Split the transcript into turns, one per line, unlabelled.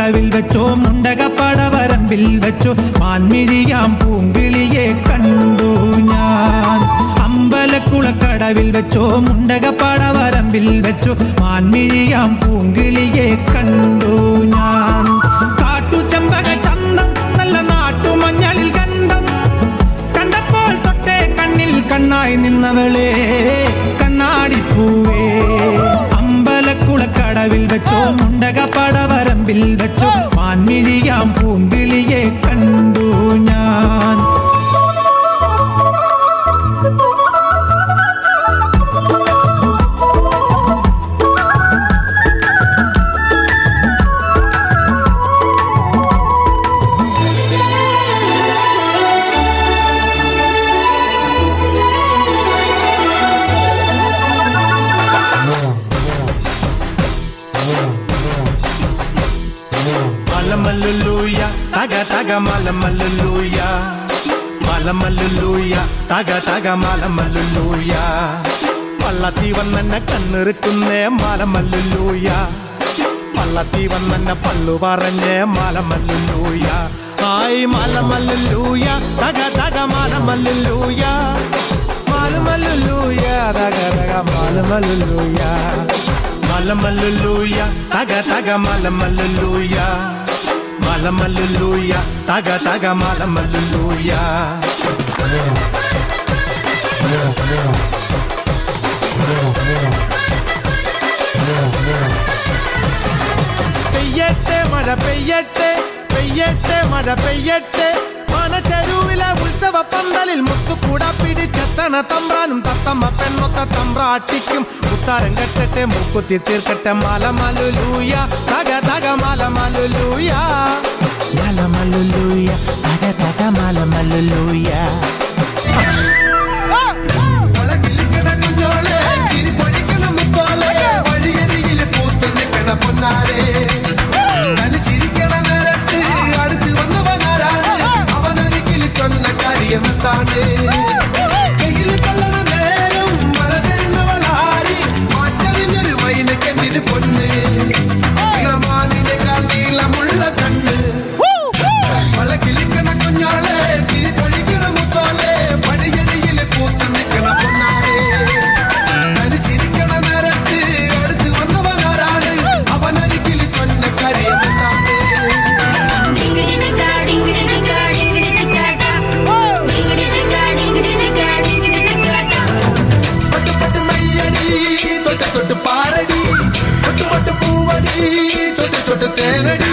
കടവിൽ വെച്ചോ മുണ്ടകപ്പടവരമ്പിൽ വെച്ചോ മാൻമിഴിയാം പൂങ്കിളിയെ കണ്ടു ഞാൻ. അമ്പലക്കുളക്കടവിൽ വെച്ചോ മുണ്ടകപ്പടവരമ്പിൽ വെച്ചോ മാൻമിഴിയാം പൂങ്കിളിയെ കണ്ടു ഞാൻ. കാട്ടുചെമ്പക ചന്തം നല്ല നാട്ടുമഞ്ഞളിൽ ഗന്ധം കണ്ടപ്പോൾ തൊട്ടേ കണ്ണിൽ കണ്ണായി നിന്നവളെ കണ്ണാടിപ്പൂവേ. അമ്പലക്കുളക്കടവിൽ വെച്ചോ മുണ്ടകപ്പടവരമ്പിൽ വെച്ചോ മാൻമിഴിയാം പൂങ്കിളിയെ കണ്ടു ഞാൻ.
മലമല്ലുലൂയ തക തക മലമല്ലുലൂയ മലമല്ലുലൂയ തക തക മലമല്ലുലൂയ പള്ളത്തി വന്നെന്നെ കണ്ണിറുക്കുന്നേ മലമല്ലുലൂയ പള്ളത്തി വന്നെന്നെ പള്ളു പറഞ്ഞേ മലമല്ലുലൂയ. ആയി മലമല്ലുലൂയ തക തക മലമല്ലുലൂയ മലമല്ലുലൂയ തക തക മലമല്ലുലൂയ മലമല്ലുലൂയ തക തക മലമല്ലുലൂയ മലമല്ലുലൂയ തക തക മലമല്ലുലൂയ. പെയ്യട്ടെ മഴ പെയ്യട്ടെ പെയ്യട്ടെ മഴ പെയ്യട്ടെ മനച്ചെരുവിലെ ഉത്സവ പന്തലിൽ മുത്തുകൂട പിടിച്ചെത്തണ തമ്പ്രാനും തത്തമ്മ പെണ്ണൊത്ത തമ്പ്രാട്ടിക്കും ഉത്താരം കെട്ടട്ടെ മൂക്കുത്തി തീർക്കട്ടെ മലമല്ലുലൂയ തക തക മലമല്ലുലൂയ മലമല്ലുലൂയ തക തക മലമല്ലുലൂയ.
പൊന്നാരേ ചിരിക്കണ നേരത്ത് അടുത്ത് വന്നവനാരാണ് അവനൊരിക്കലും ചൊന്ന കാര്യമെന്താണ് കയ്യിൽ കൊള്ളണ നേരം മല തരുന്നവളാരി മാറ്ററിഞ്ഞൊരു മൈനക്കെന്തിന് പൊന്ന് ഇളമാനിനേക്കാൾ നീളമുള്ള കണ്ണ് മല കിളിക്കണ കുഞ്ഞോളെ ചിരി പൊഴിക്കണ മുത്തോളെ വഴിയരികില് പൂത്ത് നിൽക്കണ പൊന്നാരേ ചിരിക്കണ നേരത്ത് അടുത്ത് വന്നവനാരാണ് അവനൊരിക്കലും ചൊന്ന കാര്യമെന്താണ് തൊട്ട് പാരടി തൊട്ട് പൂവടി തൊട്ട് തേനടി